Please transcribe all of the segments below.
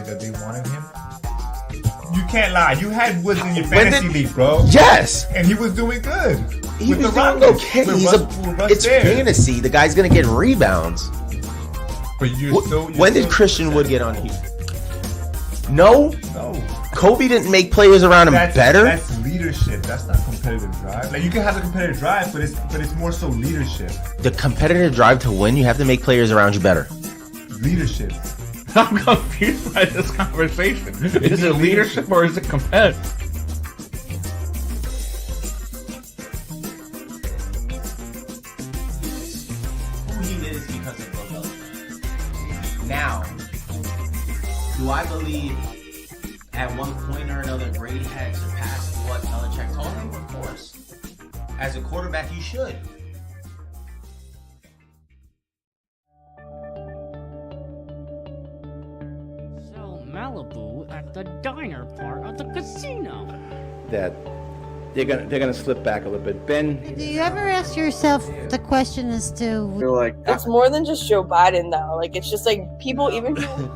That they wanted him. You can't lie. You had Woods in your fantasy league, bro. Yes, and he was doing good. He was doing okay. It's fantasy. The guy's gonna get rebounds. But when did Christian Wood get on here? No. Kobe didn't make players around him better. That's leadership. That's not competitive drive. Like, you can have the competitive drive, but it's more so leadership. The competitive drive to win, you have to make players around you better. Leadership. I'm confused by this conversation. Is it leadership or is it competitive? Who he is because of Bill Belichick. Now, do I believe at one point or another Brady had surpassed what Belichick told him? Of course. As a quarterback, you should. Malibu at the diner part of the casino. That they're gonna slip back a little bit. Ben, do you ever ask yourself the question as to? Feel like it's more than just Joe Biden though. Like, it's just like people, even people.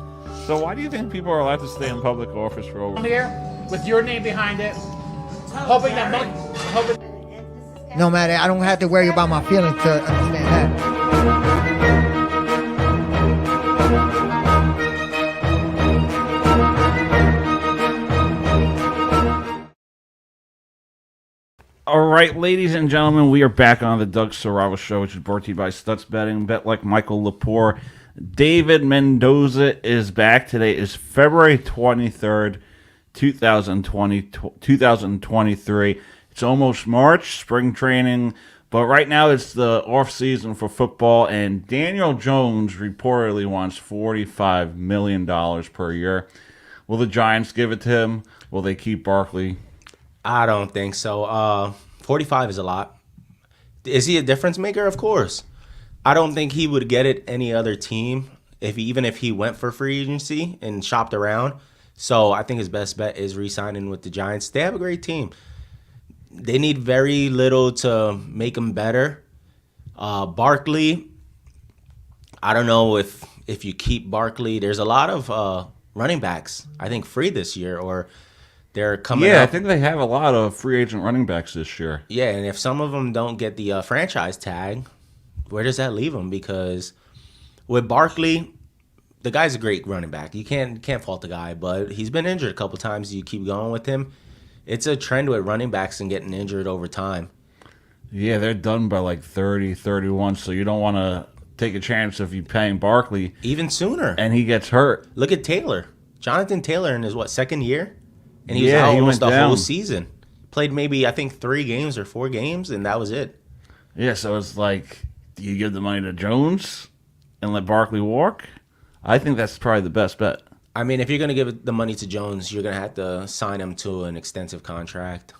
So why do you think people are allowed to stay in public office for over? Here with your name behind it, hoping that no matter, I don't have to worry about my feelings to understand that. All right, ladies and gentlemen, we are back on the Doug Serravo Show, which is brought to you by Stutz Betting. Bet like Michael Lepore. David Mendoza is back. Today is February 23rd, 2023. It's almost March, spring training, but right now it's the off-season for football, and Daniel Jones reportedly wants $45 million per year. Will the Giants give it to him? Will they keep Barkley? I don't think so. 45 is a lot. Is he a difference maker? Of course. I don't think he would get it any other team, even if he went for free agency and shopped around. So I think his best bet is re-signing with the Giants. They have a great team. They need very little to make them better. Barkley, I don't know if you keep Barkley. There's a lot of running backs, I think, free this year, or they're coming up. I think they have a lot of free agent running backs this year. Yeah, and if some of them don't get the franchise tag, where does that leave them? Because with Barkley, the guy's a great running back. You can't fault the guy, but he's been injured a couple times. You keep going with him. It's a trend with running backs and getting injured over time. Yeah, they're done by like 30, 31, so you don't want to take a chance if you're paying Barkley. Even sooner. And he gets hurt. Look at Taylor. Jonathan Taylor in his, second year? And he was out almost the whole season. Played maybe, I think, 3 games or 4 games, and that was it. Yeah, so it's like, do you give the money to Jones and let Barkley walk? I think that's probably the best bet. I mean, if you're going to give the money to Jones, you're going to have to sign him to an extensive contract,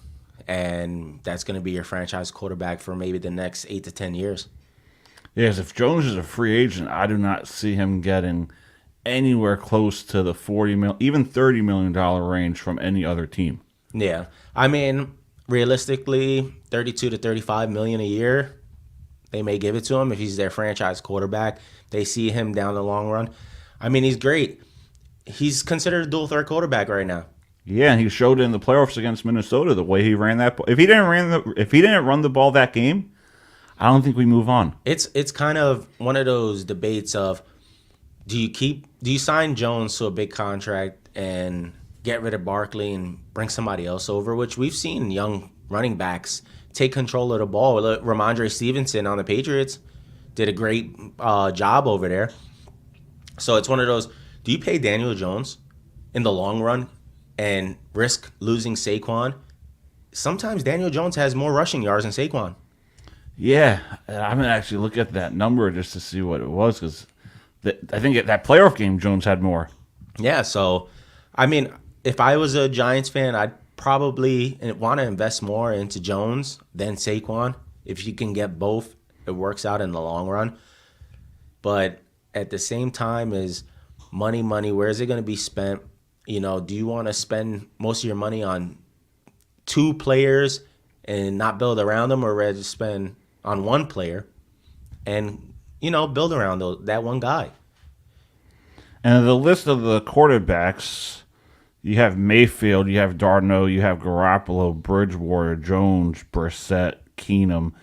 and that's going to be your franchise quarterback for maybe the next 8 to 10 years. Yes, if Jones is a free agent, I do not see him getting anywhere close to the even $30 million range from any other team. Yeah. I mean, realistically, 32 to 35 million a year, they may give it to him if he's their franchise quarterback. They see him down the long run. I mean, he's great. He's considered a dual threat quarterback right now. Yeah, and he showed it in the playoffs against Minnesota the way he ran that ball. If he didn't run the ball that game, I don't think we move on. It's kind of one of those debates of, do you sign Jones to a big contract and get rid of Barkley and bring somebody else over, which we've seen young running backs take control of the ball. Ramondre Stevenson on the Patriots did a great job over there. So it's one of those, do you pay Daniel Jones in the long run and risk losing Saquon? Sometimes Daniel Jones has more rushing yards than Saquon. Yeah, I'm going to actually look at that number just to see what it was, because I think that playoff game, Jones had more. Yeah, so, I mean, if I was a Giants fan, I'd probably want to invest more into Jones than Saquon. If you can get both, it works out in the long run. But at the same time, is money, where is it going to be spent? You know, do you want to spend most of your money on 2 players and not build around them, or rather spend on 1 player and build around that one guy. And the list of the quarterbacks, you have Mayfield, you have Darno, you have Garoppolo, Bridgewater, Jones, Brissett, Keenum.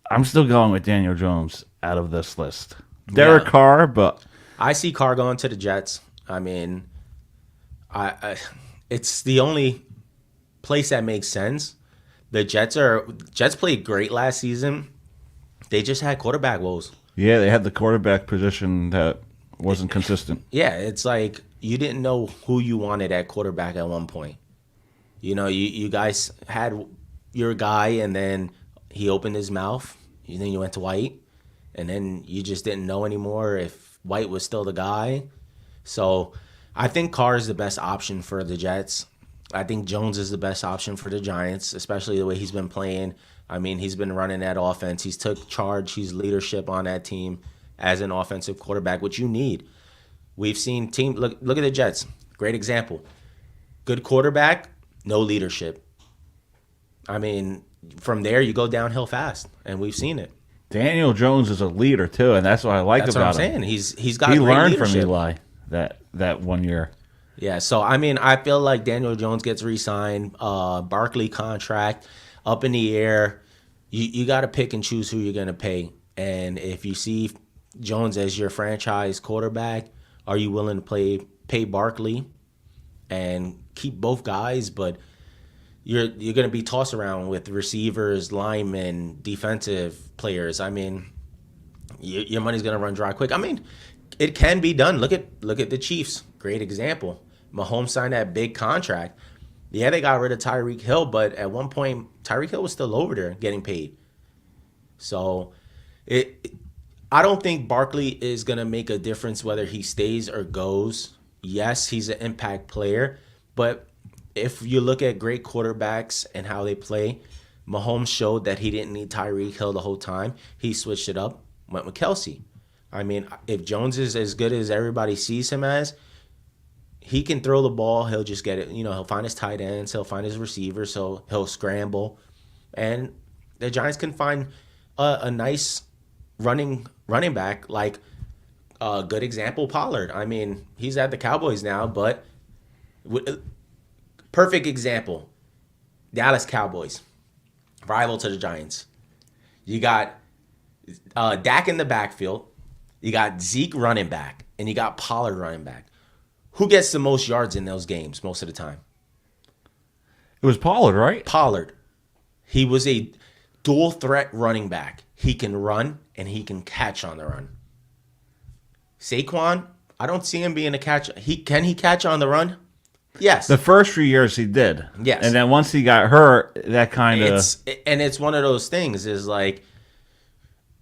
I'm still going with Daniel Jones out of this list. Derek Carr, but I see Carr going to the Jets. I mean, it's the only place that makes sense. The Jets played great last season. They just had quarterback woes. Yeah, they had the quarterback position that wasn't consistent. Yeah, it's like you didn't know who you wanted at quarterback at one point. You guys had your guy, and then he opened his mouth, and then you went to White, and then you just didn't know anymore if White was still the guy. So I think Carr is the best option for the Jets. I think Jones is the best option for the Giants, especially the way he's been playing. I mean, he's been running that offense. He's took charge. He's leadership on that team as an offensive quarterback, which you need. We've seen look at the Jets. Great example. Good quarterback, no leadership. I mean, from there you go downhill fast, and we've seen it. Daniel Jones is a leader too, and that's what I like about him. That's what I'm saying. He's got he great learned leadership. from Eli that 1 year. Yeah, so I mean, I feel like Daniel Jones gets re-signed. Barkley contract up in the air. You got to pick and choose who you're going to pay. And if you see Jones as your franchise quarterback, are you willing to pay Barkley and keep both guys? But you're going to be tossed around with receivers, linemen, defensive players. I mean, your money's going to run dry quick. I mean, it can be done. Look at the Chiefs. Great example. Mahomes signed that big contract. Yeah, they got rid of Tyreek Hill, but at one point, Tyreek Hill was still over there getting paid. So I don't think Barkley is going to make a difference whether he stays or goes. Yes, he's an impact player, but if you look at great quarterbacks and how they play, Mahomes showed that he didn't need Tyreek Hill the whole time. He switched it up, went with Kelsey. I mean, if Jones is as good as everybody sees him as, he can throw the ball. He'll just get it. He'll find his tight ends. He'll find his receivers. So he'll scramble. And the Giants can find a nice running back, like a good example, Pollard. I mean, he's at the Cowboys now, but perfect example, Dallas Cowboys, rival to the Giants. You got Dak in the backfield. You got Zeke running back, and you got Pollard running back. Who gets the most yards in those games most of the time? It was Pollard, right? Pollard. He was a dual threat running back. He can run and he can catch on the run. Saquon, I don't see him being a catch. Can he catch on the run? Yes. The first few years he did. Yes. And then once he got hurt, that kind of... It's one of those things is like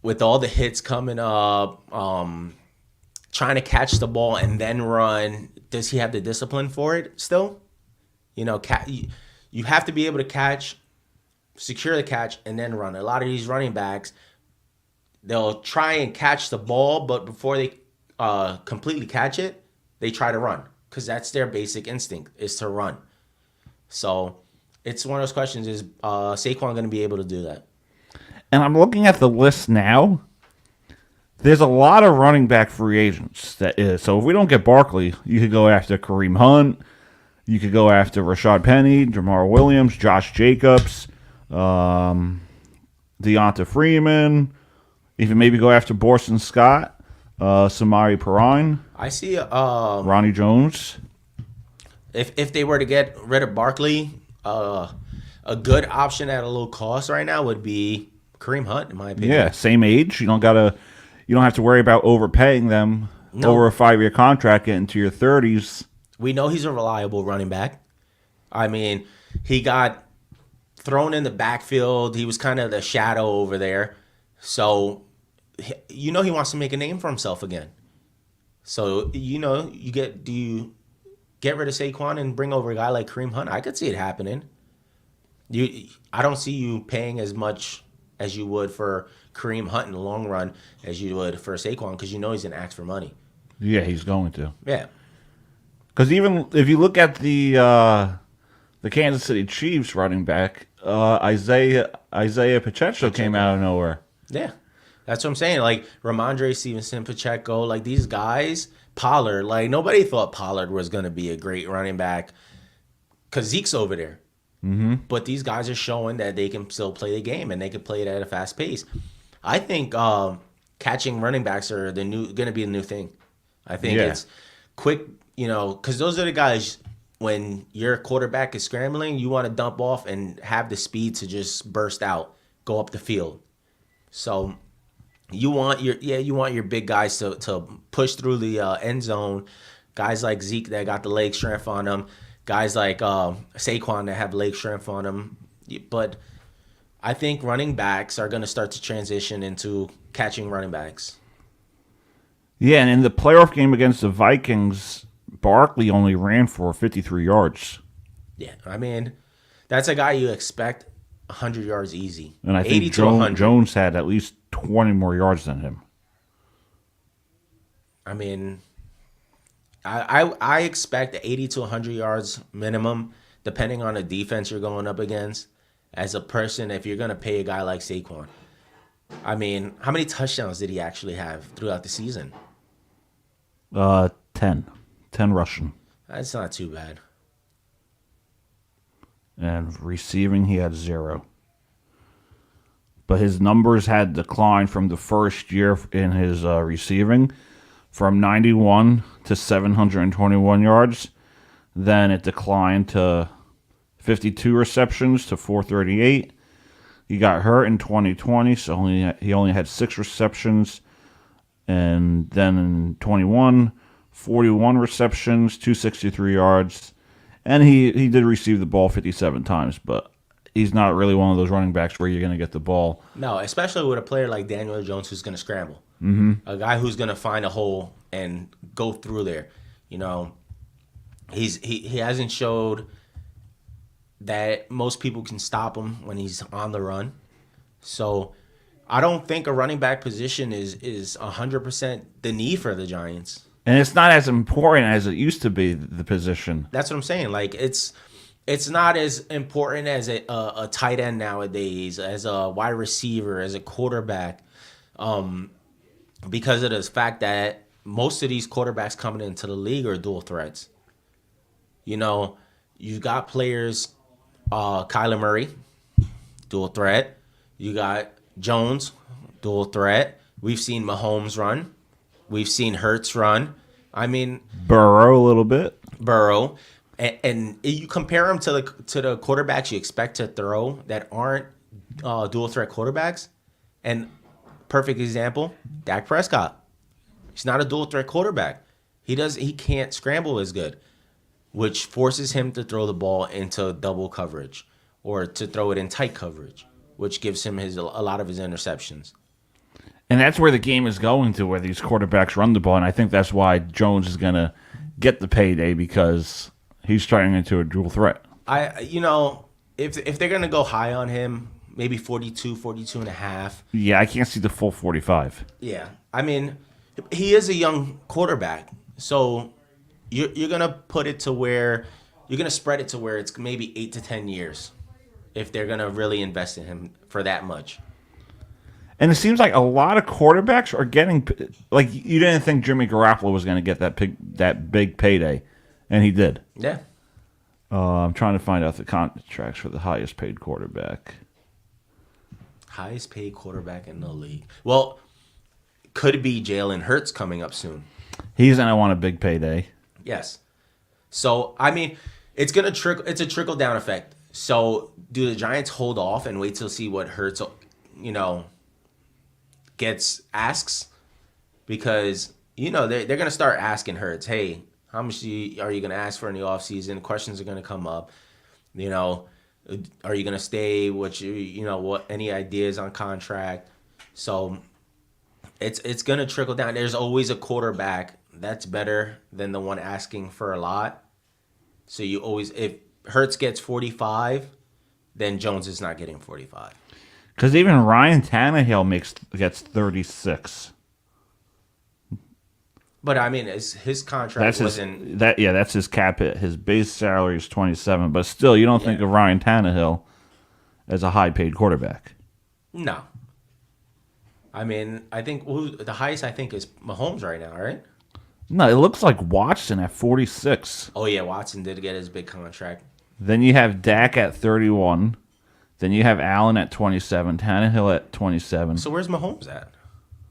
with all the hits coming up, trying to catch the ball and then run, does he have the discipline for it still? You have to be able to catch, secure the catch, and then run. A lot of these running backs, they'll try and catch the ball, but before they completely catch it, they try to run because that's their basic instinct is to run. So it's one of those questions, is Saquon going to be able to do that? And I'm looking at the list now. There's a lot of running back free agents. So if we don't get Barkley, you could go after Kareem Hunt. You could go after Rashad Penny, Jamar Williams, Josh Jacobs, Deonta Freeman. Even maybe go after Borson Scott, Samari Perine. I see Ronnie Jones. If they were to get rid of Barkley, a good option at a low cost right now would be Kareem Hunt, in my opinion. Yeah, same age. You don't have to worry about overpaying them over a 5-year contract, getting to your 30s. We know he's a reliable running back. I mean, he got thrown in the backfield. He was kind of the shadow over there. So, he wants to make a name for himself again. So, do you get rid of Saquon and bring over a guy like Kareem Hunt? I could see it happening. I don't see you paying as much as you would for Kareem Hunt in the long run as you would for Saquon, because he's going to ask for money. Yeah, he's going to. Yeah. Because even if you look at the Kansas City Chiefs running back, Isaiah Pacheco came out of nowhere. Yeah. That's what I'm saying. Like Ramondre Stevenson, Pacheco, like these guys, Pollard. Like nobody thought Pollard was going to be a great running back because Zeke's over there. Mm-hmm. But these guys are showing that they can still play the game and they can play it at a fast pace. I think catching running backs are going to be a new thing. I think it's quick, because those are the guys. When your quarterback is scrambling, you want to dump off and have the speed to just burst out, go up the field. So you want your big guys to push through the end zone. Guys like Zeke that got the leg strength on them. Guys like Saquon that have leg strength on them. But I think running backs are going to start to transition into catching running backs. Yeah, and in the playoff game against the Vikings, Barkley only ran for 53 yards. Yeah, I mean, that's a guy you expect 100 yards easy. And I think Jones had at least 20 more yards than him. I mean, I expect 80 to 100 yards minimum, depending on the defense you're going up against. As a person, if you're going to pay a guy like Saquon. I mean, how many touchdowns did he actually have throughout the season? 10 rushing. That's not too bad. And receiving, he had 0. But his numbers had declined from the first year in his receiving from 91 to 721 yards. Then it declined to 52 receptions to 438. He got hurt in 2020, so he only had 6 receptions. And then in 21, 41 receptions, 263 yards. And he did receive the ball 57 times, but he's not really one of those running backs where you're going to get the ball. No, especially with a player like Daniel Jones who's going to scramble. Mm-hmm. A guy who's going to find a hole and go through there. He hasn't showed that most people can stop him when he's on the run. So I don't think a running back position is 100% the need for the Giants. And it's not as important as it used to be, the position. That's what I'm saying. Like it's not as important as a tight end nowadays, as a wide receiver, as a quarterback, because of the fact that most of these quarterbacks coming into the league are dual threats. You got players, Kyler Murray, dual threat. You got Jones, dual threat. We've seen Mahomes run. We've seen Hurts run. I mean, Burrow a little bit. Burrow, and you compare them to the quarterbacks you expect to throw that aren't dual threat quarterbacks. And perfect example, Dak Prescott. He's not a dual threat quarterback. He can't scramble as good, which forces him to throw the ball into double coverage or to throw it in tight coverage, which gives him a lot of his interceptions. And that's where the game is going to, where these quarterbacks run the ball. And I think that's why Jones is going to get the payday, because he's turning into a dual threat. If they're going to go high on him, maybe 42 and a half. Yeah, I can't see the full 45. Yeah. I mean, he is a young quarterback. So you're going to put it to where you're going to spread it to where it's maybe 8 to 10 years if they're going to really invest in him for that much. And it seems like a lot of quarterbacks are getting, like, you didn't think Jimmy Garoppolo was going to get that big payday, and he did. Yeah. I'm trying to find out the contracts for the highest paid quarterback. Highest paid quarterback in the league. Well, could be Jalen Hurts coming up soon. He's going to want a big payday. Yes. So, I mean, it's a trickle down effect. So, do the Giants hold off and wait to see what Hurts, asks? Because, they're going to start asking Hurts, hey, how much are you going to ask for in the offseason? Questions are going to come up. Are you going to stay? What any ideas on contract? So it's going to trickle down. There's always a quarterback that's better than the one asking for a lot. So if Hurts gets 45, then Jones is not getting 45. Because even Ryan Tannehill gets 36. But I mean, his contract wasn't. That's his cap hit. His base salary is 27, but still, you don't think of Ryan Tannehill as a high-paid quarterback. No. I mean, I think the highest I think is Mahomes right now, right? No, it looks like Watson at 46. Oh yeah, Watson did get his big contract. Then you have Dak at 31. Then you have Allen at 27. Tannehill at 27. So where's Mahomes at?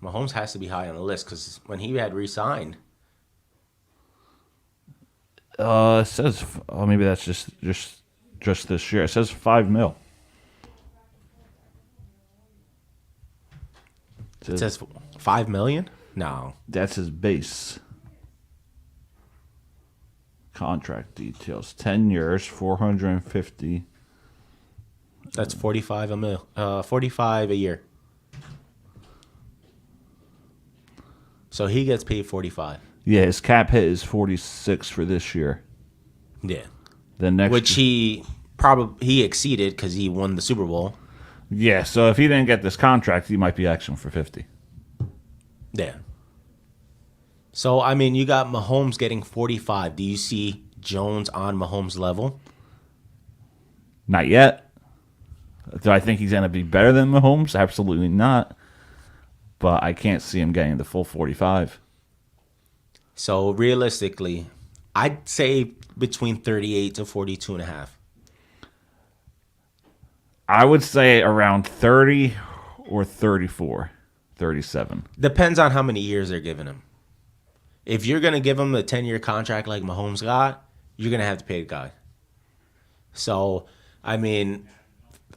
Mahomes has to be high on the list because when he had re-signed. It says, oh, maybe that's just this year. It says $5 million. It says $5 million? No. That's his base. Contract details: 10 years, 450. That's 45 a mil. 45 a year. So he gets paid 45. Yeah, his cap hit is 46 for this year. Yeah. The next, Which he exceeded because he won the Super Bowl. Yeah, so if he didn't get this contract, he might be asking for 50. Yeah. So I mean, you got Mahomes getting 45. Do you see Jones on Mahomes' level? Not yet. Do I think he's going to be better than Mahomes? Absolutely not. But I can't see him getting the full 45. So realistically, I'd say between 38 to 42 and a half. I would say around 30 or 34, 37. Depends on how many years they're giving him. If you're going to give him a 10-year contract like Mahomes got, you're going to have to pay the guy. So, I mean,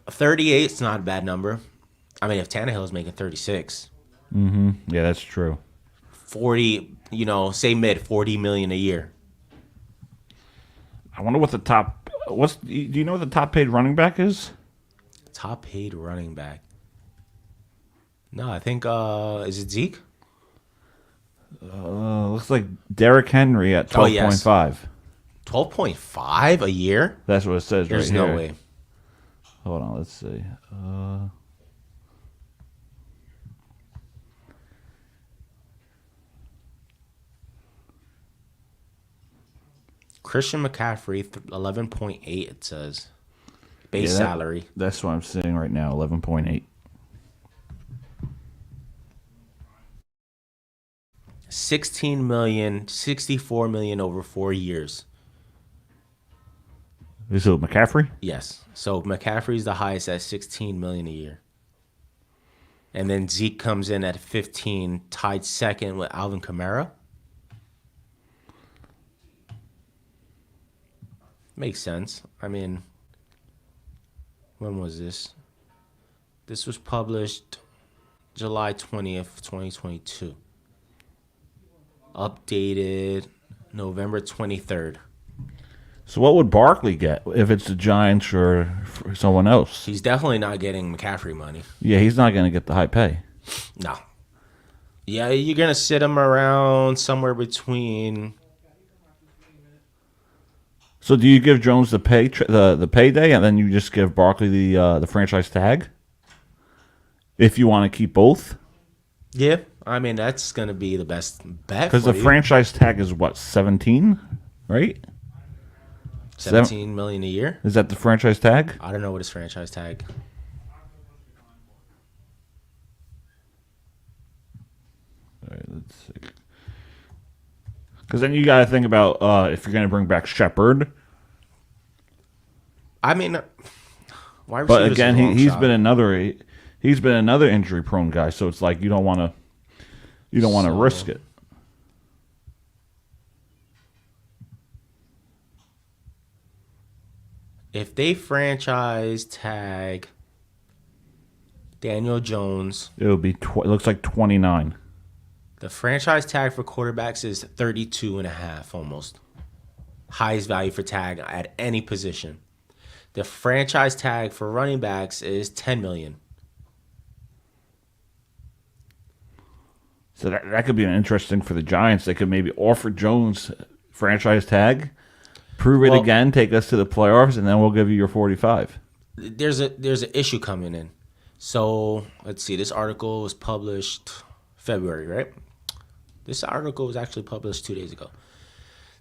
38 is not a bad number. I mean, if Tannehill is making 36. Mm-hmm. Yeah, that's true. 40, say mid, $40 million a year. I wonder what the top... do you know what the top paid running back is? Top paid running back. No, I think, is it Zeke? Looks like Derrick Henry at 12.5. Oh, yes. 12.5 a year? That's what it says. There's right no here. way. Hold on, let's see. Christian McCaffrey, 11.8, it says. Base salary. That's what I'm seeing right now, 11.8. 16 million, 64 million over 4 years. Is it McCaffrey? Yes. So McCaffrey's the highest at 16 million a year. And then Zeke comes in at 15, tied second with Alvin Kamara. Makes sense. I mean, when was this? This was published July 20th, 2022. Updated November 23rd. So what would Barkley get if it's the Giants or for someone else? He's definitely not getting McCaffrey money. Yeah, he's not going to get the high pay. No. Yeah, you're going to sit him around somewhere between... So do you give Jones the payday and then you just give Barkley the franchise tag? If you want to keep both? Yeah, I mean, that's going to be the best bet. Because the franchise tag is what, 17, right? 17 million a year? Is that the franchise tag? I don't know what his franchise tag. All right, let's see. Because then you got to think about if you're going to bring back Shepard. I mean, why? But again, he's been another injury prone guy, so it's like you don't want to risk it. If they franchise tag Daniel Jones, It would be it looks like 29. the franchise tag for quarterbacks is 32.5 almost. Highest value for tag at any position. The franchise tag for running backs is 10 million. So that could be an interesting for the Giants. They could maybe offer Jones franchise tag, prove it again, take us to the playoffs, and then we'll give you your 45. There's an issue coming in. So let's see. This article was published February, right? This article was actually published 2 days ago.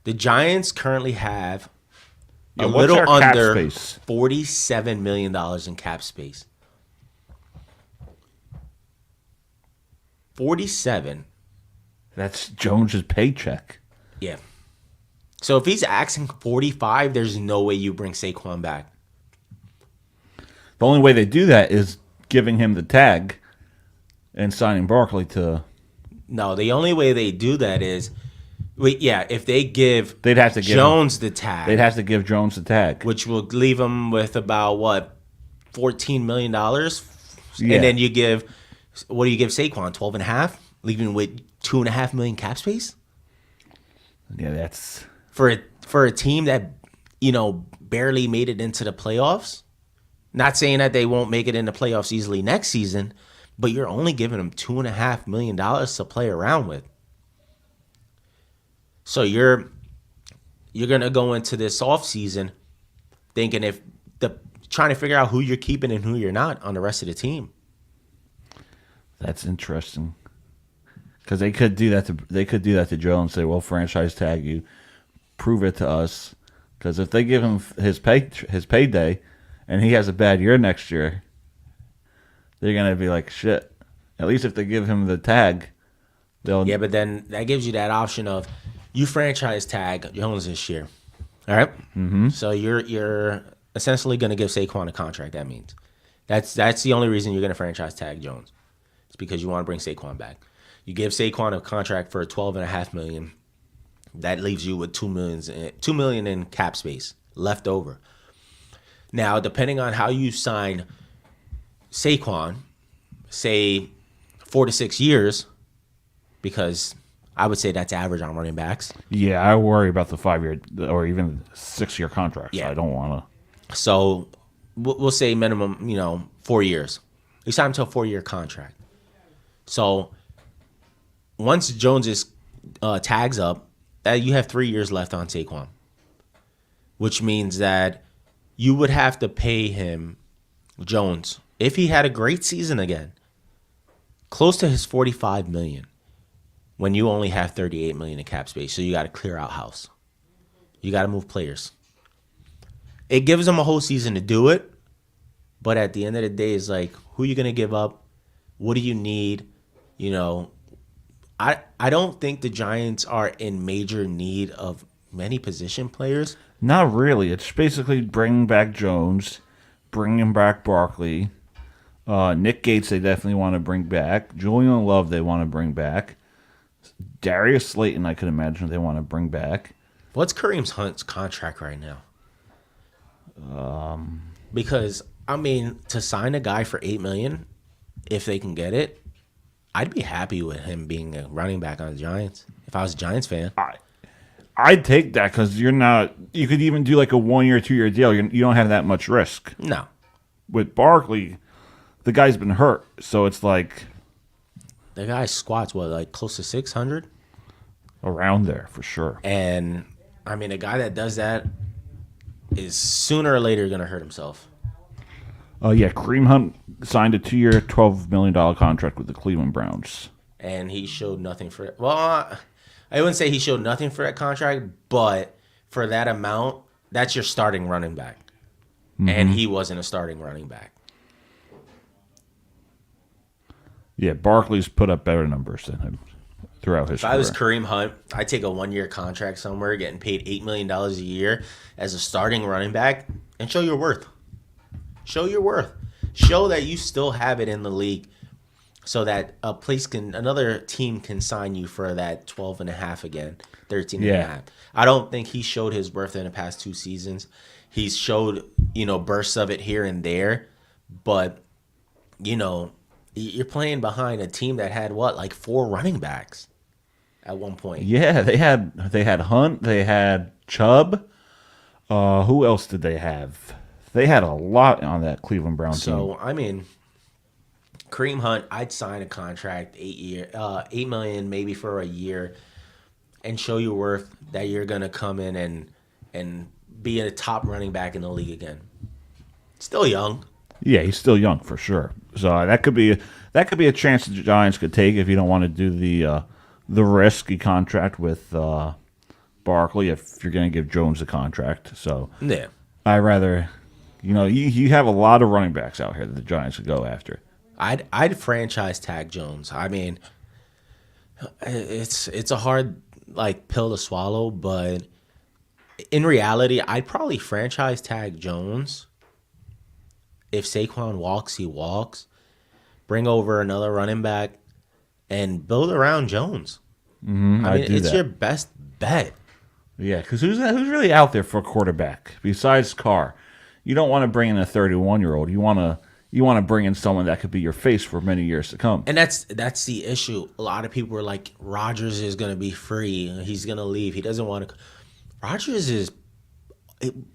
The Giants currently have a little under $47 million in cap space. 47. That's Jones's paycheck. Yeah. So if he's asking 45, there's no way you bring Saquon back. The only way they do that is giving him the tag and signing Barkley to. No, the only way they do that is, if they give They'd have to give Jones the tag. They'd have to give Jones the tag, which will leave him with about what, $14 million, Yeah. and then you give, what do you give Saquon? 12 and a half, leaving with $2.5 million cap space. Yeah, that's for a team that barely made it into the playoffs. Not saying that they won't make it in the playoffs easily next season, but you're only giving them $2.5 million to play around with. So you're gonna go into this offseason thinking trying to figure out who you're keeping and who you're not on the rest of the team. That's interesting. Because they could do that to Joe and say, "Well, franchise tag you, prove it to us." Because if they give him his payday, and he has a bad year next year, they're gonna be like, "Shit." At least if they give him the tag, they'll. Yeah, but then that gives you that option of you franchise tag Jones this year, all right? Mm-hmm. So you're essentially gonna give Saquon a contract. That means that's the only reason you're gonna franchise tag Jones. It's because you want to bring Saquon back. You give Saquon a contract for $12.5 million. That leaves you with $2 million in cap space left over. Now, depending on how you sign Saquon, say 4 to 6 years, because I would say that's average on running backs. Yeah, I worry about the 5-year or even 6-year contracts. Yeah. I don't want to. So we'll say minimum, 4 years. You sign him to a 4-year contract. So once Jones's tags up, you have 3 years left on Saquon, which means that you would have to pay him, Jones, if he had a great season again, close to his $45 million, when you only have $38 million in cap space. So you got to clear out house. You got to move players. It gives him a whole season to do it, but at the end of the day, it's like, who are you going to give up? What do you need? I don't think the Giants are in major need of many position players. Not really. It's basically bringing back Jones, bringing back Barkley. Nick Gates they definitely want to bring back. Julian Love they want to bring back. Darius Slayton I could imagine they want to bring back. What's Kareem Hunt's contract right now? Because, to sign a guy for $8 million, if they can get it, I'd be happy with him being a running back on the Giants if I was a Giants fan. I'd take that because you're not. You could even do like a 1-year, 2-year deal. You don't have that much risk. No. With Barkley, the guy's been hurt, so it's like The guy squats close to 600, around there for sure. and a guy that does that is sooner or later going to hurt himself. Yeah, Kareem Hunt signed a 2-year, $12 million contract with the Cleveland Browns. And he showed nothing for it. Well, I wouldn't say he showed nothing for that contract, but for that amount, that's your starting running back. Mm-hmm. And he wasn't a starting running back. Yeah, Barkley's put up better numbers than him throughout his career. If I was Kareem Hunt, I'd take a 1-year contract somewhere, getting paid $8 million a year as a starting running back, and show your worth. Show your worth. Show that you still have it in the league, so that another team can sign you for that 12.5 again, 13.5. I don't think he showed his worth in the past 2 seasons. He's showed, bursts of it here and there, but you're playing behind a team that had 4 running backs at one point. Yeah, they had Hunt, they had Chubb. Who else did they have? They had a lot on that Cleveland Browns team. So Kareem Hunt, I'd sign a contract, $8 million maybe for a year, and show your worth that you're gonna come in and be a top running back in the league again. Still young. Yeah, he's still young for sure. So that could be a chance the Giants could take if you don't want to do the risky contract with Barkley if you're going to give Jones a contract. So yeah, I rather, you have a lot of running backs out here that the Giants could go after. I'd franchise tag Jones. It's a hard pill to swallow, but in reality, I'd probably franchise tag Jones. If Saquon walks, he walks. Bring over another running back and build around Jones. I mean, it's your best bet. Yeah, because who's really out there for a quarterback besides Carr? You don't want to bring in a 31-year-old. You want to bring in someone that could be your face for many years to come. And that's the issue. A lot of people are like, Rodgers is going to be free. He's going to leave. He doesn't want to. Rodgers is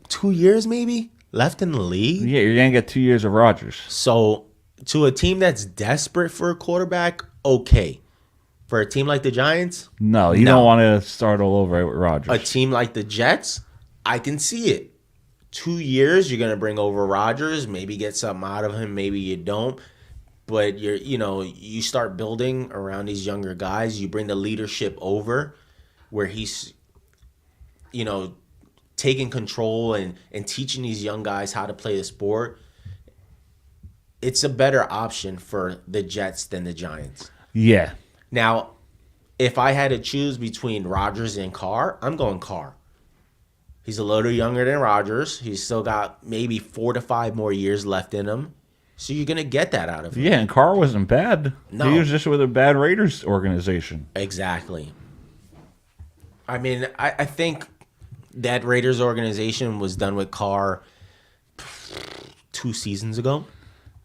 2 years maybe left in the league. Yeah, you're going to get 2 years of Rodgers. So to a team that's desperate for a quarterback, okay. For a team like the Giants, no, you don't want to start all over with Rodgers. A team like the Jets, I can see it. 2 years, you're gonna bring over Rodgers, maybe get something out of him, maybe you don't. But you start building around these younger guys. You bring the leadership over, where he's, taking control and teaching these young guys how to play the sport. It's a better option for the Jets than the Giants. Yeah. Now, if I had to choose between Rodgers and Carr, I'm going Carr. He's a little younger than Rodgers. He's still got maybe 4 to 5 more years left in him. So you're going to get that out of him. Yeah, and Carr wasn't bad. No. He was just with a bad Raiders organization. Exactly. I mean, I think that Raiders organization was done with Carr 2 seasons ago.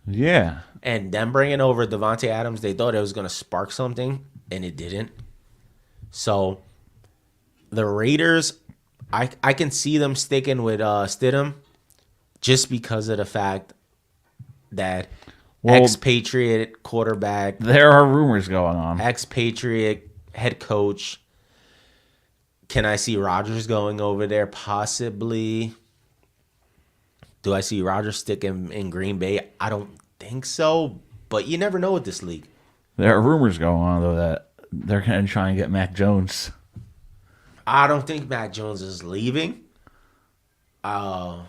Yeah. And them bringing over Devontae Adams, they thought it was going to spark something, and it didn't. So the Raiders, I can see them sticking with Stidham just because of the fact that expatriate quarterback. There are rumors going on. Expatriate head coach. Can I see Rodgers going over there? Possibly. Do I see Rodgers sticking in Green Bay? I don't think so, but you never know with this league. There are rumors going on, though, that they're going to try and get Mac Jones. I don't think Mac Jones is leaving. I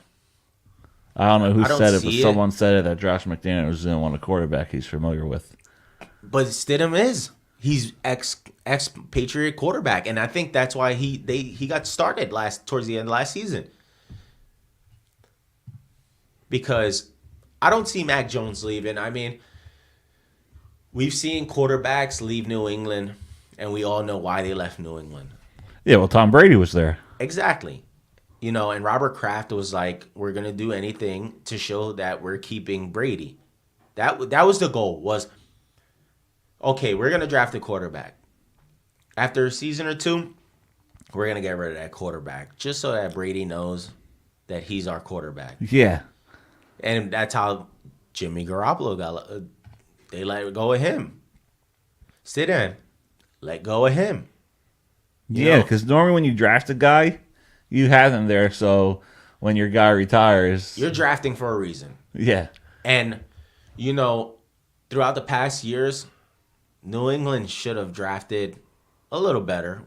don't know who said it, but someone said it that Josh McDaniels didn't want a quarterback he's familiar with. But Stidham is. He's ex-Patriot quarterback, and I think that's why he got started towards the end of last season. Because I don't see Mac Jones leaving. I mean, we've seen quarterbacks leave New England, and we all know why they left New England. Yeah, well, Tom Brady was there. Exactly. And Robert Kraft was like, we're going to do anything to show that we're keeping Brady. That was the goal, was, okay, we're going to draft a quarterback. After a season or two, we're going to get rid of that quarterback, just so that Brady knows that he's our quarterback. Yeah. And that's how Jimmy Garoppolo they let go of him. Sit in. Let go of him. Yeah, because normally when you draft a guy, you have him there, so when your guy retires... You're drafting for a reason. Yeah. And, throughout the past years, New England should have drafted a little better,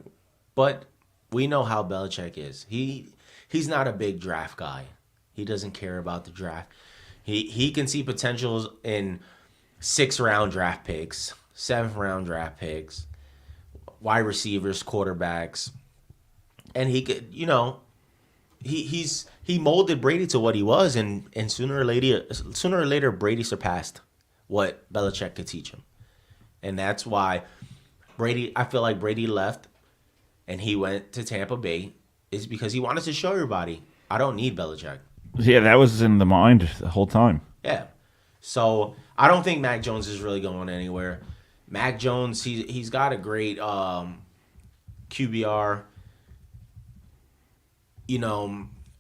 but we know how Belichick is. He's not a big draft guy. He doesn't care about the draft. He can see potentials in 6th-round draft picks, 7th-round draft picks, wide receivers, quarterbacks, and he could, he molded Brady to what he was, and sooner or later Brady surpassed what Belichick could teach him, and that's why I feel like Brady left, and he went to Tampa Bay, is because he wanted to show everybody, I don't need Belichick. Yeah, that was in the mind the whole time. Yeah. So I don't think Mac Jones is really going anywhere. Mac Jones, he's got a great QBR.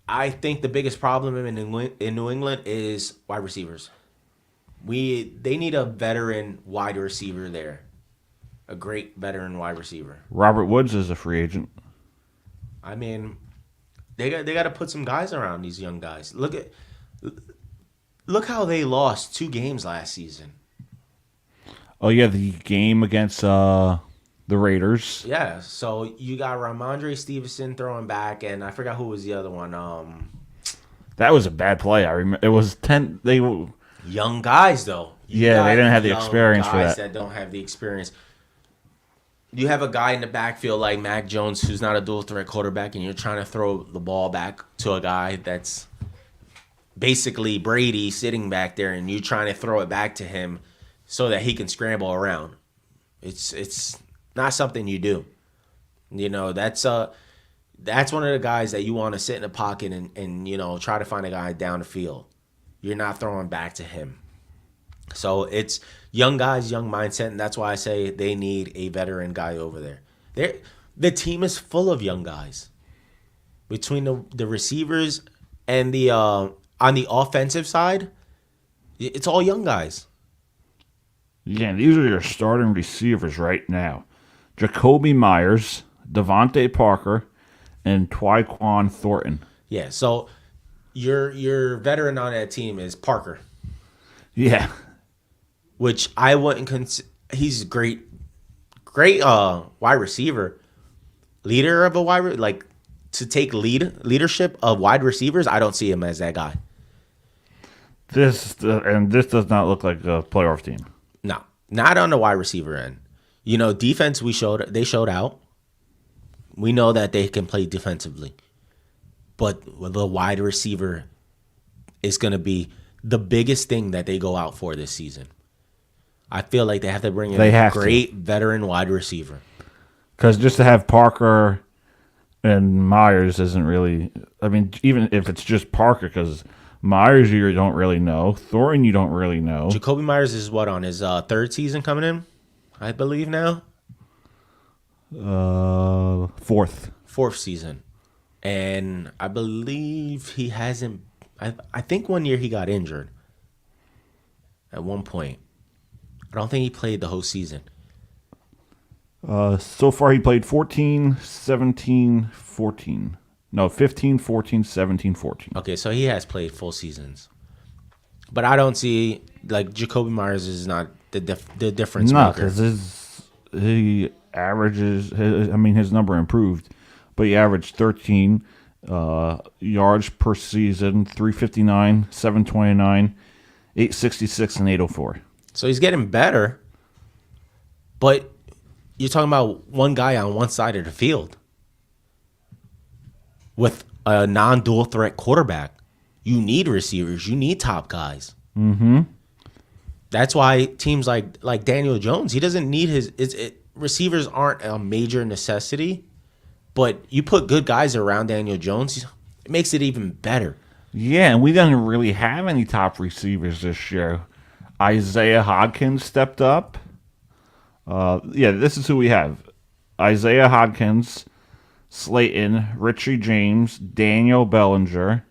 I think the biggest problem in New England is wide receivers. They need a veteran wide receiver there. A great veteran wide receiver. Robert Woods is a free agent. I mean, they got to put some guys around these young guys. Look how they lost 2 games last season. Oh yeah, the game against the Raiders. Yeah, so you got Ramondre Stevenson throwing back, and I forgot who was the other one. That was a bad play. I remember it was 10. They young guys though. They didn't have the experience for that. That don't have the experience. you have a guy in the backfield like Mac Jones who's not a dual threat quarterback, and you're trying to throw the ball back to a guy that's basically Brady sitting back there, and you trying to throw it back to him so that he can scramble around. It's not something you do. That's one of the guys that you want to sit in the pocket and try to find a guy down the field. You're not throwing back to him. So it's young guys, young mindset, and that's why I say they need a veteran guy over there. The team is full of young guys. Between the receivers and the on the offensive side, it's all young guys. Yeah, these are your starting receivers right now. Jacoby Myers, Devontae Parker, and Tyquan Thornton. Yeah, so your veteran on that team is Parker. Yeah. Which I wouldn't consider. He's great wide receiver, leader of a like to take leadership of wide receivers. I don't see him as that guy. This does not look like a playoff team. No, not on the wide receiver end. Defense they showed out. We know that they can play defensively, but the wide receiver is going to be the biggest thing that they go out for this season. I feel like they have to bring in a great veteran wide receiver. Because just to have Parker and Myers isn't really... I mean, even if it's just Parker, because Myers you don't really know. Thornton you don't really know. Jacoby Myers is on his third season coming in, I believe now? Fourth. Fourth season. And I believe he hasn't... I think one year he got injured at one point. I don't think he played the whole season. So far, he played 14, 17, 14. No, 15, 14, 17, 14. Okay, so he has played full seasons. But I don't see, Jacoby Myers is not the difference maker. No, because he averages, his number improved, but he averaged 13 yards per season, 359, 729, 866, and 804. So he's getting better, but you're talking about one guy on one side of the field with a non-dual threat quarterback. You need receivers. You need top guys. Mm-hmm. That's why teams like Daniel Jones, he doesn't need receivers aren't a major necessity, but you put good guys around Daniel Jones, it makes it even better. Yeah, and we didn't really have any top receivers this year. Isaiah Hodgins stepped up. This is who we have. Isaiah Hodgins, Slayton, Richie James, Daniel Bellinger.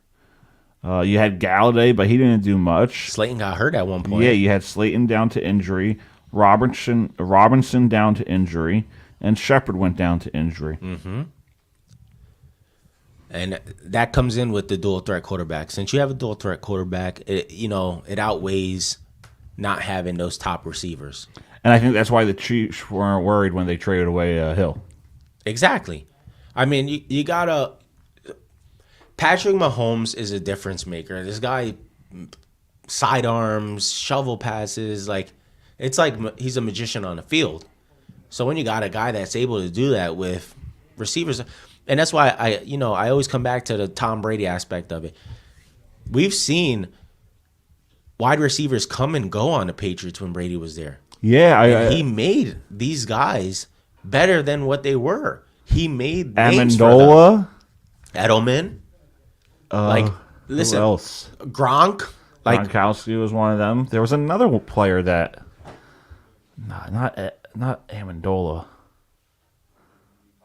You had Galladay, but he didn't do much. Slayton got hurt at one point. Yeah, you had Slayton down to injury, Robinson down to injury, and Shepard went down to injury. Mm-hmm. And that comes in with the dual threat quarterback. Since you have a dual threat quarterback, it outweighs not having those top receivers. And I think that's why the Chiefs weren't worried when they traded away Hill. Exactly. I mean, you gotta... Patrick Mahomes is a difference maker. This guy, sidearms, shovel passes, it's like he's a magician on the field. So when you got a guy that's able to do that with receivers... And that's why I always come back to the Tom Brady aspect of it. We've seen wide receivers come and go on the Patriots when Brady was there. Yeah, he made these guys better than what they were. He made names for Amendola, Edelman. Listen, who else? Gronk. Gronkowski was one of them. There was another player that, not Amendola.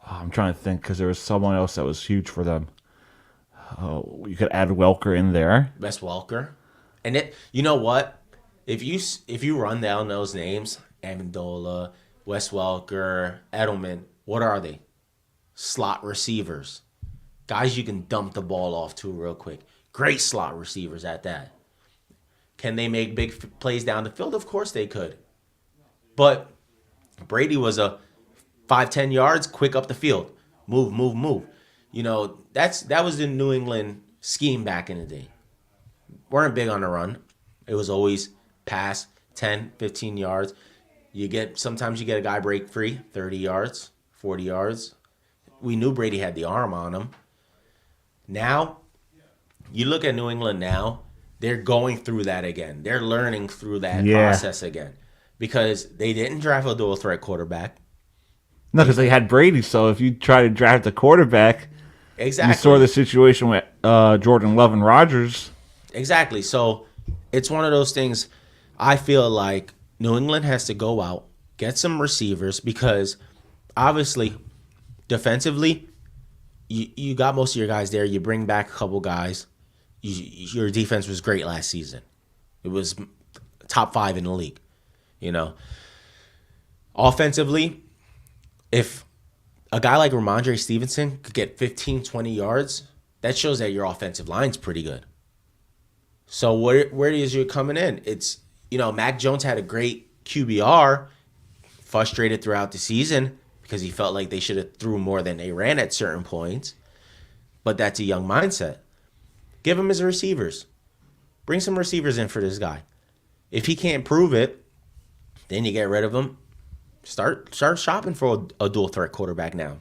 I'm trying to think because there was someone else that was huge for them. You could add Welker in there. Wes Welker. And you know what? If you run down those names, Amendola, Wes Welker, Edelman, what are they? Slot receivers. Guys you can dump the ball off to real quick. Great slot receivers at that. Can they make big plays down the field? Of course they could. But Brady was a 5-10 yards, quick up the field. Move. That was the New England scheme back in the day. Weren't big on the run. It was always pass, 10, 15 yards. Sometimes you get a guy break free, 30 yards, 40 yards. We knew Brady had the arm on him. Now, you look at New England now, they're going through that again. They're learning through that process again. Because they didn't draft a dual threat quarterback. No, because they had Brady, so if you try to draft a quarterback, exactly. You saw the situation with Jordan Love and Rodgers. Exactly. So it's one of those things. I feel like New England has to go out, get some receivers, because obviously, defensively, you got most of your guys there. You bring back a couple guys. Your defense was great last season. It was top 5 in the league. Offensively, if a guy like Ramondre Stevenson could get 15, 20 yards, that shows that your offensive line's pretty good. So where is you coming in? It's, Mac Jones had a great QBR, frustrated throughout the season because he felt like they should have threw more than they ran at certain points. But that's a young mindset. Give him his receivers. Bring some receivers in for this guy. If he can't prove it, then you get rid of him. Start shopping for a dual threat quarterback now,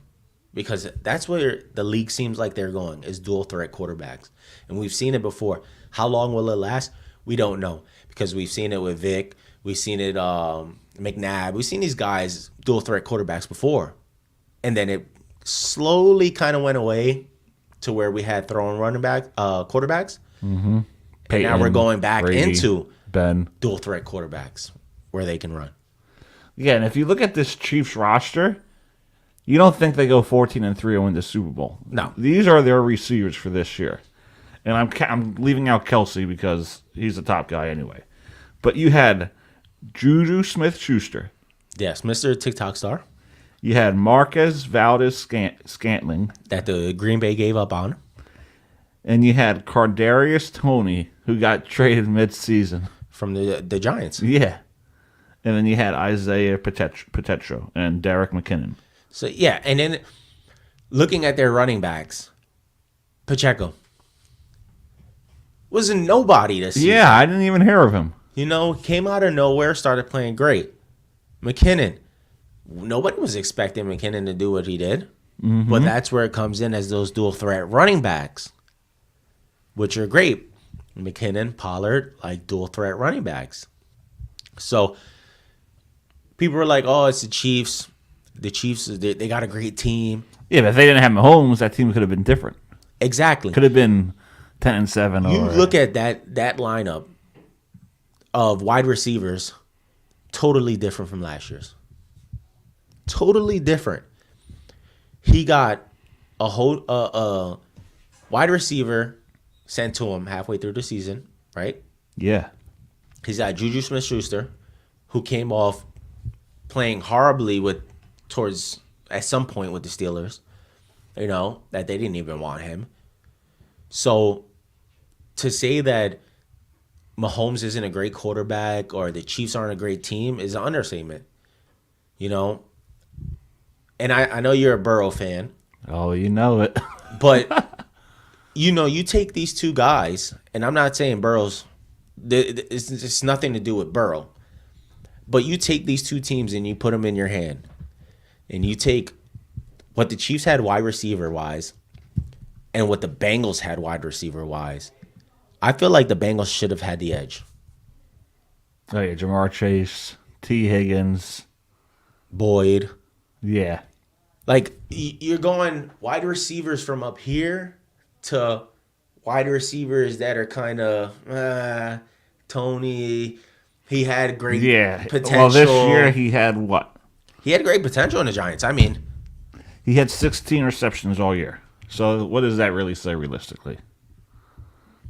because that's where the league seems like they're going, is dual threat quarterbacks. And we've seen it before. How long will it last? We don't know, because we've seen it with Vic. We've seen it McNabb. We've seen these guys dual threat quarterbacks before, and then it slowly kind of went away to where we had throwing running back quarterbacks. Mm-hmm. And now we're going back Brady, into Ben, dual threat quarterbacks where they can run. Yeah, and if you look at this Chiefs roster, you don't think they go 14-3 and win the Super Bowl. No. These are their receivers for this year. And I'm leaving out Kelsey because he's the top guy anyway. But you had Juju Smith-Schuster. Yes, Mr. TikTok star. You had Marquez Valdes-Scantling. That the Green Bay gave up on. And you had Kadarius Toney, who got traded mid-season. From the Giants. Yeah. And then you had Isaiah Pacheco and Derek McKinnon. So, yeah, and then looking at their running backs, Pacheco was a nobody this season. Yeah, I didn't even hear of him. Came out of nowhere, started playing great. McKinnon, nobody was expecting McKinnon to do what he did. Mm-hmm. But that's where it comes in as those dual threat running backs, which are great. McKinnon, Pollard, like dual threat running backs. So people were like, oh, it's the Chiefs. The Chiefs, they got a great team. Yeah, but if they didn't have Mahomes, that team could have been different. Exactly. Could have been 10-7. You look at that lineup of wide receivers, totally different from last year's. Totally different. He got a whole wide receiver sent to him halfway through the season, right? Yeah. He's got Juju Smith-Schuster, who came off playing horribly at some point with the Steelers, that they didn't even want him. So to say that Mahomes isn't a great quarterback or the Chiefs aren't a great team is an understatement, And I know you're a Burrow fan. Oh, you know it. But, you take these two guys, and I'm not saying Burrow's, it's nothing to do with Burrow. But you take these two teams and you put them in your hand. And you take what the Chiefs had wide receiver-wise and what the Bengals had wide receiver-wise. I feel like the Bengals should have had the edge. Oh, yeah, Jamar Chase, T. Higgins. Boyd. Yeah. Like, you're going wide receivers from up here to wide receivers that are kind of, Tony, he had great potential. Well, this year he had what? He had great potential in the Giants. I mean, he had 16 receptions all year. So what does that really say realistically?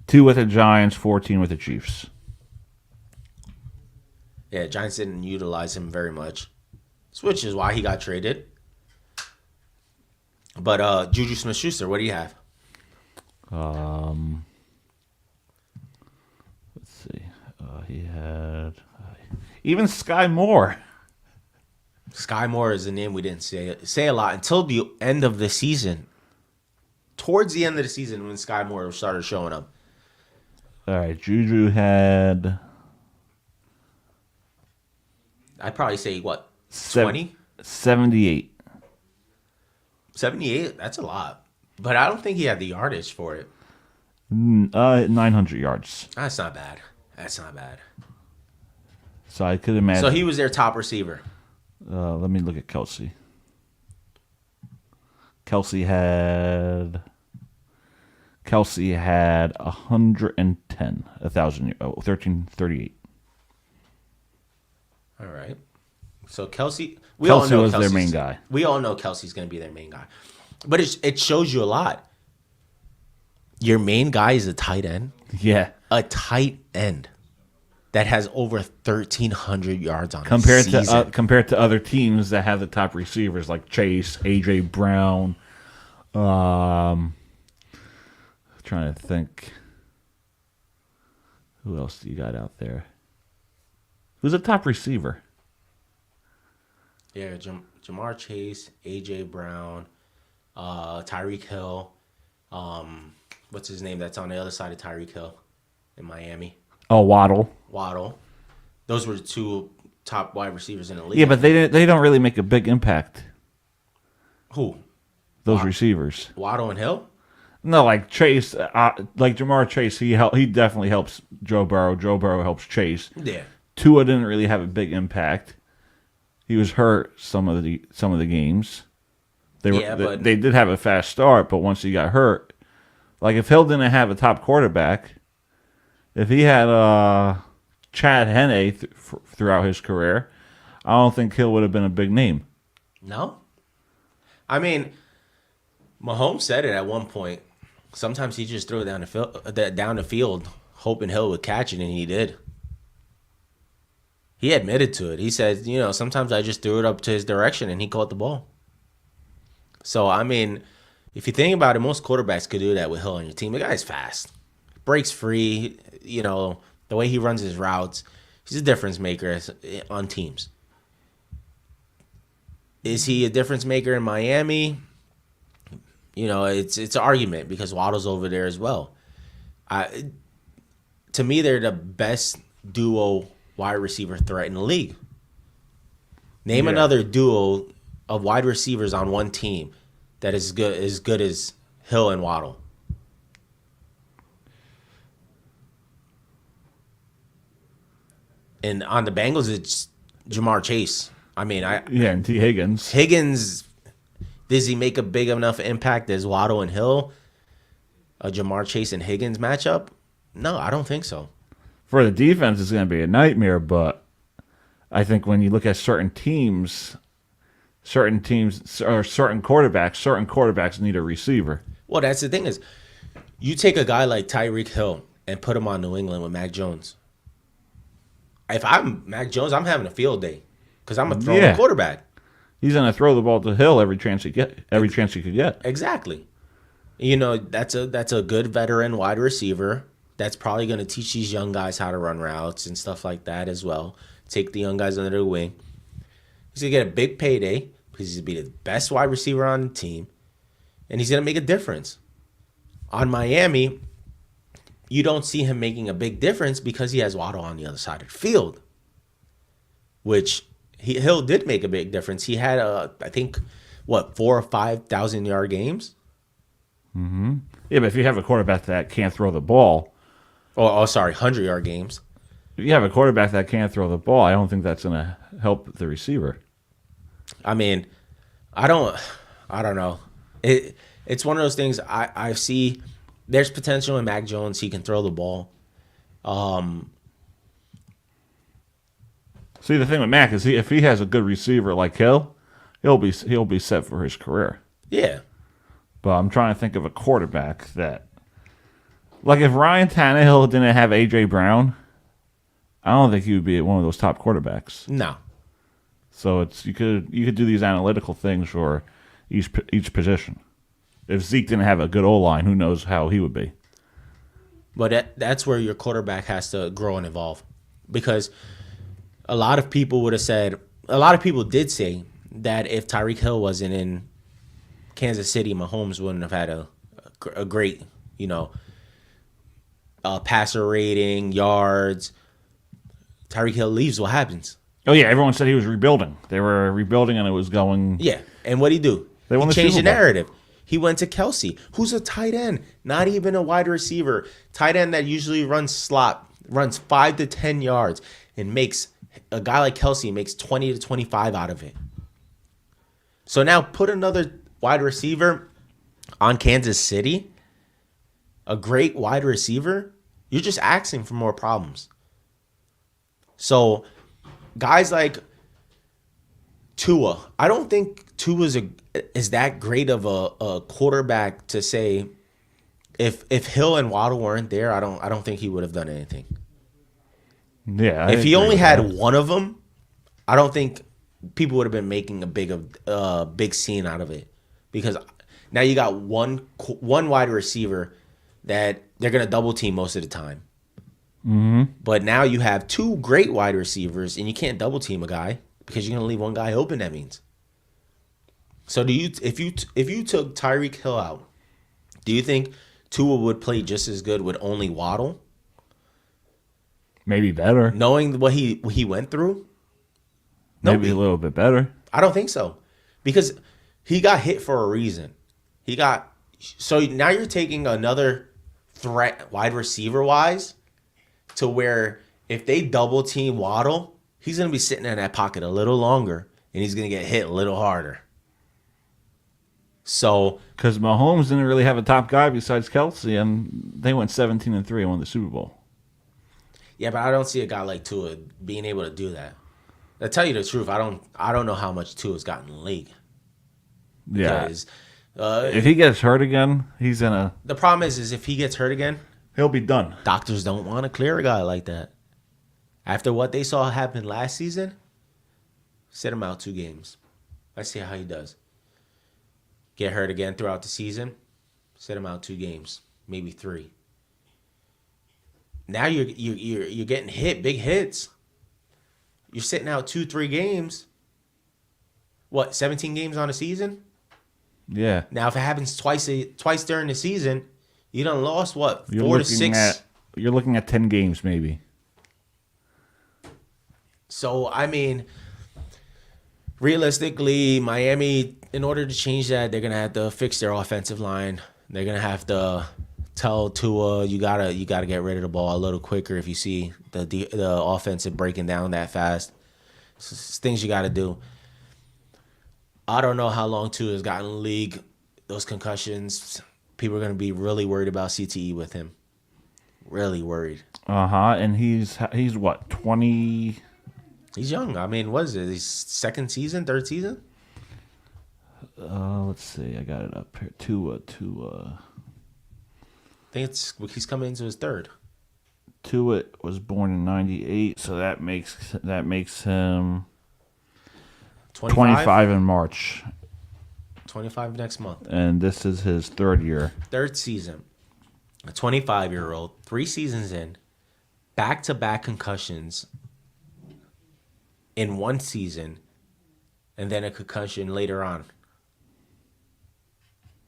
2 with the Giants, 14 with the Chiefs. Yeah, Giants didn't utilize him very much, which is why he got traded. But Juju Smith-Schuster, what do you have? Let's see. He had even Sky Moore. Sky Moore is a name we didn't say a lot until the end of the season. Towards the end of the season when Sky Moore started showing up. All right, Juju had... I'd probably say, what, Sev- 20? 78. 78? That's a lot. But I don't think he had the yardage for it. 900 yards. That's not bad. That's not bad. So I could imagine. So he was their top receiver. Let me look at Kelsey. Kelsey had 110, 1338. All right. So Kelsey Kelsey was their Kelsey's main guy. We all know Kelsey's going to be their main guy. But it shows you a lot. Your main guy is a tight end. Yeah. A tight end that has over 1,300 yards on Compared the season. to other teams that have the top receivers like Chase, AJ Brown. Trying to think. Who else do you got out there? Who's a top receiver? Yeah, Jamar Chase, AJ Brown, Tyreek Hill. What's his name that's on the other side of Tyreek Hill in Miami? Oh, Waddle. Those were the two top wide receivers in the league. Yeah, but they don't really make a big impact. Who? Those receivers. Waddle and Hill? No, like Chase, like Jamar Chase, he definitely helps Joe Burrow. Joe Burrow helps Chase. Yeah. Tua didn't really have a big impact. He was hurt some of the games. They did have a fast start, but once he got hurt, like if Hill didn't have a top quarterback, if he had Chad Henne throughout his career, I don't think Hill would have been a big name. No? I mean, Mahomes said it at one point. Sometimes he just threw it down the field, hoping Hill would catch it, and he did. He admitted to it. He said, sometimes I just threw it up to his direction, and he caught the ball. So, I mean, if you think about it, most quarterbacks could do that with Hill on your team. The guy's fast. Breaks free. The way he runs his routes. He's a difference maker on teams. Is he a difference maker in Miami? It's an argument because Waddle's over there as well. To me, they're the best duo wide receiver threat in the league. Name another duo of wide receivers on one team that is good as Hill and Waddle. And on the Bengals, it's Jamar Chase. I mean, and T. Higgins. Higgins, does he make a big enough impact as Waddle and Hill? A Jamar Chase and Higgins matchup? No, I don't think so. For the defense, it's going to be a nightmare, but I think when you look at certain teams or certain quarterbacks need a receiver. Well, that's the thing is, you take a guy like Tyreek Hill and put him on New England with Mac Jones. If I'm Mac Jones, I'm having a field day because I'm a throwing quarterback. He's going to throw the ball to Hill every chance he could get. Exactly. That's a good veteran wide receiver that's probably going to teach these young guys how to run routes and stuff like that as well. Take the young guys under their wing. He's going to get a big payday because he's going to be the best wide receiver on the team, and he's going to make a difference. On Miami, you don't see him making a big difference because he has Waddle on the other side of the field, which Hill did make a big difference. He had, I think, 4,000 or 5,000 yard games? Mm-hmm. Yeah, but if you have a quarterback that can't throw the ball. 100-yard games. If you have a quarterback that can't throw the ball, I don't think that's going to help the receiver. I mean, I don't know. It's one of those things I see. There's potential in Mac Jones. He can throw the ball. See, the thing with Mac is if he has a good receiver like Hill, he'll be set for his career. Yeah. But I'm trying to think of a quarterback that, like, if Ryan Tannehill didn't have AJ Brown, I don't think he would be one of those top quarterbacks. No. So you could do these analytical things for each position. If Zeke didn't have a good O-line, who knows how he would be. But that's where your quarterback has to grow and evolve. Because a lot of people did say that if Tyreek Hill wasn't in Kansas City, Mahomes wouldn't have had a great, passer rating, yards. Tyreek Hill leaves, what happens? Oh yeah, everyone said he was rebuilding. They were rebuilding, and it was going. Yeah, and what'd he do? They won He the changed the Super Bowl. narrative. He went to Kelsey, who's a tight end, not even a wide receiver. Tight end that usually runs slot, runs 5 to 10 yards, and makes a guy like Kelsey makes 20 to 25 out of it. So now put another wide receiver on Kansas City, a great wide receiver. You're just asking for more problems. So guys like Tua, I don't think Tua is that great of a quarterback to say if Hill and Waddle weren't there, I don't think he would have done anything. Yeah. If he only had one of them, I don't think people would have been making a big scene out of it, because now you got one wide receiver that they're gonna double team most of the time. Mm-hmm. But now you have 2 great wide receivers, and you can't double team a guy because you're gonna leave one guy open. That means. So if you took Tyreek Hill out, do you think Tua would play just as good with only Waddle? Maybe better. Knowing what he went through? Maybe a little bit better. I don't think so. Because he got hit for a reason. So now you're taking another threat wide receiver wise to where if they double team Waddle, he's going to be sitting in that pocket a little longer and he's going to get hit a little harder. So, because Mahomes didn't really have a top guy besides Kelsey, and they went 17-3 and won the Super Bowl. Yeah, but I don't see a guy like Tua being able to do that. To tell you the truth, I don't know how much Tua's gotten in the league. Yeah. Because, if he gets hurt again, he's in a. The problem is if he gets hurt again, he'll be done. Doctors don't want to clear a guy like that. After what they saw happen last season, sit him out 2 games. Let's see how he does. Get hurt again throughout the season, sit him out 2 games, maybe 3. Now you're getting hit, big hits. You're sitting out 2-3 games. What, 17 games on a season? Yeah. Now if it happens twice during the season, you done lost what, 4 to 6? You're looking at 10 games maybe. So I mean, realistically, Miami, in order to change that, they're gonna have to fix their offensive line. They're gonna have to tell Tua, you gotta get rid of the ball a little quicker if you see the offensive breaking down that fast. It's things you gotta do. I don't know how long Tua has gotten in the league. Those concussions, people are gonna be really worried about CTE with him. Really worried. And he's what, 20? He's young. I mean, what is it? His 2nd season, 3rd season? Let's see. I got it up here. Tua. I think he's coming into his 3rd. Tua was born in 98, so that makes him 25 in March. 25 next month. And this is his 3rd year. 3rd season. A 25-year-old, 3 seasons in, back-to-back concussions in 1 season, and then a concussion later on.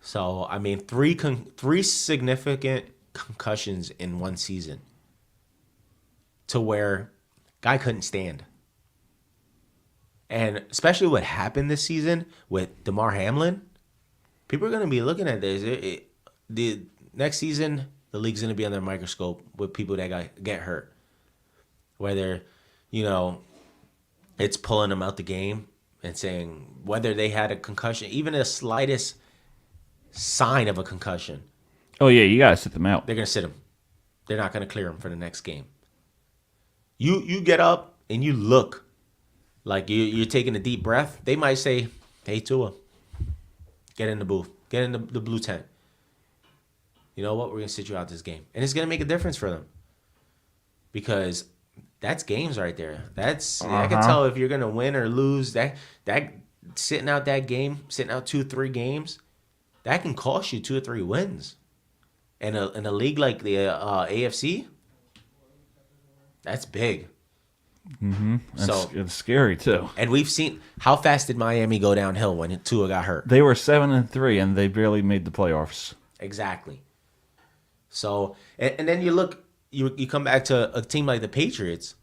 So, I mean, 3 significant concussions in 1 season to where guy couldn't stand. And especially what happened this season with DeMar Hamlin, people are going to be looking at this. The next season, the league's going to be under a microscope with people that get hurt. Whether, it's pulling them out the game and saying whether they had a concussion, even the slightest sign of a concussion. Oh, yeah, you got to sit them out. They're going to sit them. They're not going to clear them for the next game. You get up and you look like you're taking a deep breath. They might say, hey, Tua, get in the booth. Get in the blue tent. You know what? We're going to sit you out this game. And it's going to make a difference for them. Because that's games right there. I can tell if you're going to win or lose. That sitting out that game, sitting out 2-3 games, that can cost you 2 or 3 wins. And in a league like the AFC, that's big. Mm-hmm. It's scary too. And we've seen how fast did Miami go downhill when Tua got hurt. They were 7-3 and they barely made the playoffs. Exactly. So and then you look, you come back to a team like the Patriots.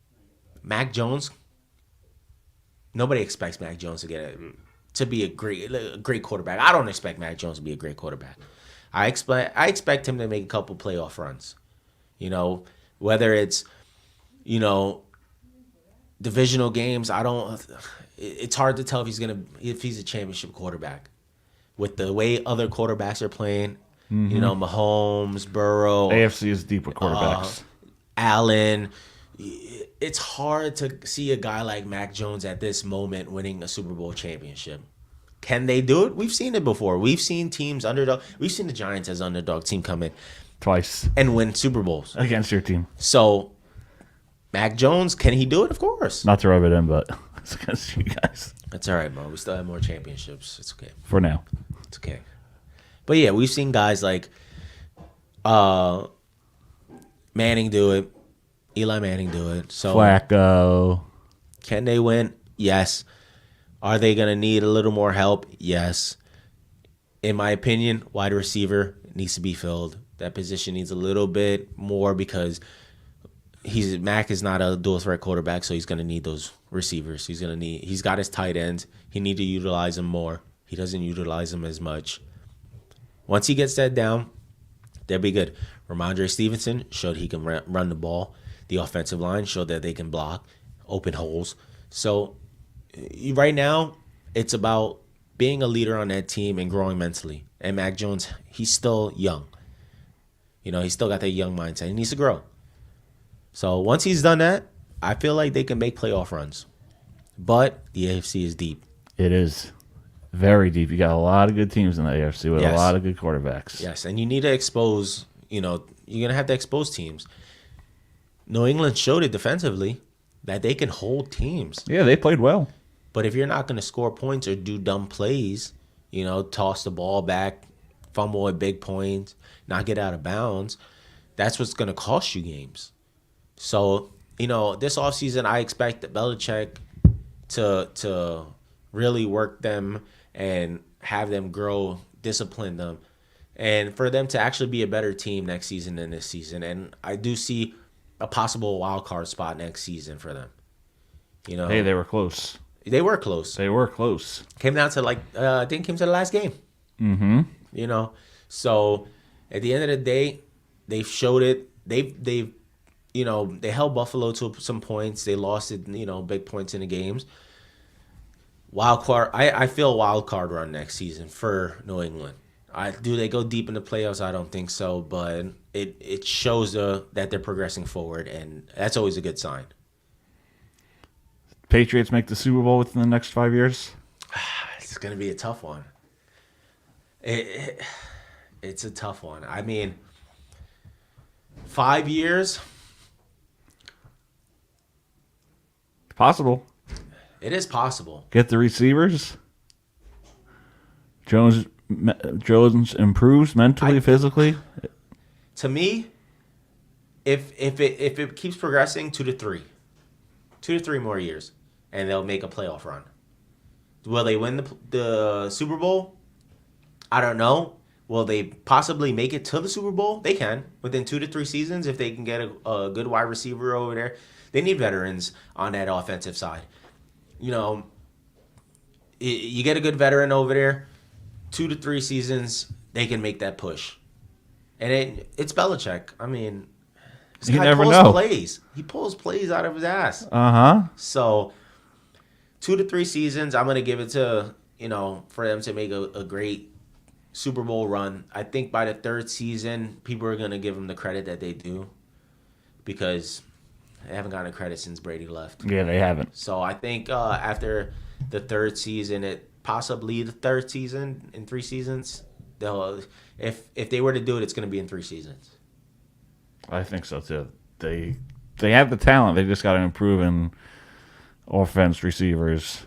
Mac Jones Nobody expects Mac Jones to be a great quarterback. I don't expect Mac Jones to be a great quarterback. I expect him to make a couple playoff runs. You know, whether it's, you know, divisional games, it's hard to tell if he's a championship quarterback. With the way other quarterbacks are playing, you know, Mahomes, Burrow, AFC is deep with quarterbacks. Allen. It's hard to see a guy like Mac Jones at this moment winning a Super Bowl championship. Can they do it? We've seen it before. We've seen teams underdog. We've seen the Giants as underdog team come in Twice. and win Super Bowls. Against your team. So, Mac Jones, can he do it? Of course. Not to rub it in, but it's against you guys. That's all right, bro. We still have more championships. It's okay. For now. It's okay. But yeah, we've seen guys like Manning do it. Eli Manning do it. So Flacco. Can they win? Yes. Are they going to need a little more help? Yes. In my opinion, wide receiver needs to be filled. That position needs a little bit more because Mac is not a dual threat quarterback, so he's going to need those receivers. He's got his tight ends. He need to utilize them more. He doesn't utilize them as much. Once he gets that down, they'll be good. Ramondre Stevenson showed he can run the ball. The offensive line showed that they can block open holes. So right now, it's about being a leader on that team and growing mentally. And Mac Jones, he's still young. You know, he's still got that young mindset. He needs to grow. So once he's done that, I feel like they can make playoff runs. But the AFC is deep. It is very deep. You got a lot of good teams in the AFC with a lot of good quarterbacks. Yes, and you need to expose, you know, you're going to have to expose teams. New England showed it defensively that they can hold teams. Yeah, they played well. But if you're not going to score points or do dumb plays, you know, toss the ball back, fumble at big points, not get out of bounds, that's what's going to cost you games. So, you know, this offseason, I expect Belichick to really work them and have them grow, discipline them, and for them to actually be a better team next season than this season. And I do see a possible wild card spot next season for them. You know, Hey, they were close. They were close. They were close. Came down to I think came to the last game. Mm-hmm. You know, so at the end of the day, they've showed it. They've you know, they held Buffalo to some points. They lost it, you know, big points in the games. Wild card. I feel wild card run next season for New England. Do they go deep in the playoffs? I don't think so, but it shows that they're progressing forward, and that's always a good sign. Patriots make the Super Bowl within the next 5 years? It's going to be a tough one. It's a tough one. I mean, 5 years. Possible. It is possible. Get the receivers. Jones improves mentally, physically. To me, if it keeps progressing, 2 to 3 more years, and they'll make a playoff run. Will they win the Super Bowl? I don't know. Will they possibly make it to the Super Bowl? They can within 2 to 3 seasons if they can get a good wide receiver over there. They need veterans on that offensive side. You know, you get a good veteran over there, 2 to 3 seasons, they can make that push. And it's Belichick. I mean, this you guy never pulls know. plays. He pulls plays out of his ass. Uh-huh. So 2 to 3 seasons, I'm going to give it to, you know, for them to make a great Super Bowl run. I think by the 3rd season, people are going to give them the credit that they do because they haven't gotten credit since Brady left. Yeah, they haven't. So I think after the 3rd season, possibly the 3rd season in 3 seasons, if they were to do it, it's going to be in 3 seasons. I think so too. They have the talent. They just got to improve in offense, receivers.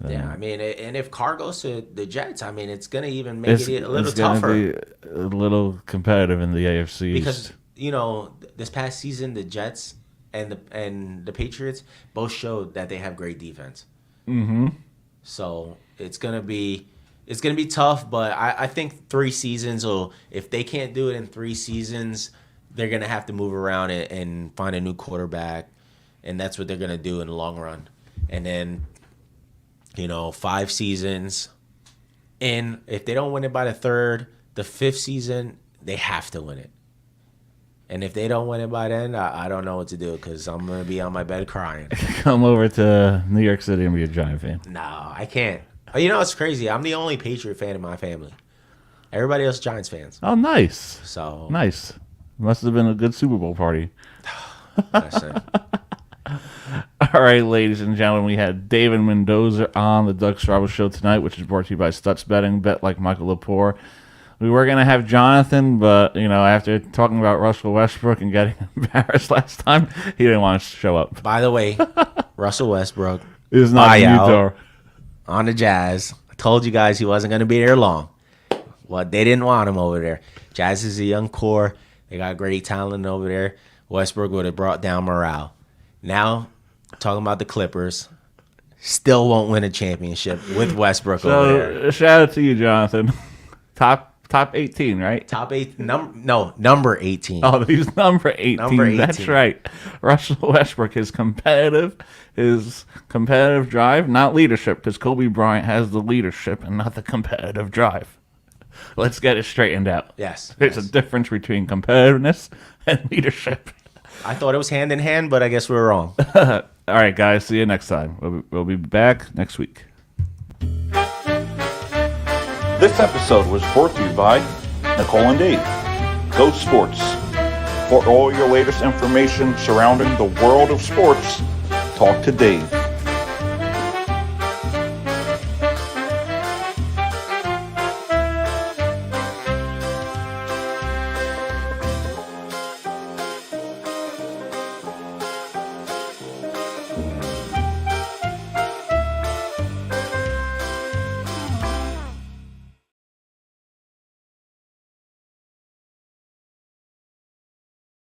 Yeah, I mean, and if Carr goes to the Jets, I mean, it's going to even make it a little tougher. It's going to be a little competitive in the AFC. Because, you know, this past season, the Jets and the Patriots both showed that they have great defense. Mm-hmm. So it's gonna be tough, but I think 3 seasons, or if they can't do it in 3 seasons, they're gonna have to move around and find a new quarterback, and that's what they're gonna do in the long run. And then 5 seasons. And if they don't win it by the 3rd, the 5th season, they have to win it. And if they don't win it by then, I don't know what to do because I'm going to be on my bed crying. Come over to New York City and be a Giant fan. No, I can't. It's crazy. I'm the only Patriot fan in my family. Everybody else is Giants fans. Oh, nice. So nice. Must have been a good Super Bowl party. That's it. All right, ladies and gentlemen, we had David Mendoza on the Doug Strabo Show tonight, which is brought to you by Stutz Betting. Bet like Michael Lepore. We were going to have Jonathan, but, after talking about Russell Westbrook and getting embarrassed last time, he didn't want to show up. By the way, Russell Westbrook is not in Utah. On the Jazz. I told you guys he wasn't going to be there long. Well, they didn't want him over there. Jazz is a young core. They got great talent over there. Westbrook would have brought down morale. Now, talking about the Clippers, still won't win a championship with Westbrook over there. Shout out to you, Jonathan. Top 18, right? Top 8, number 18. Oh, he's number 18. Number 18. That's right. Russell Westbrook is competitive. His competitive drive, not leadership, because Kobe Bryant has the leadership and not the competitive drive. Let's get it straightened out. Yes. There's a difference between competitiveness and leadership. I thought it was hand in hand, but I guess we were wrong. All right, guys. See you next time. We'll be back next week. This episode was brought to you by Nicole and Dave. Go Sports. For all your latest information surrounding the world of sports, talk to Dave.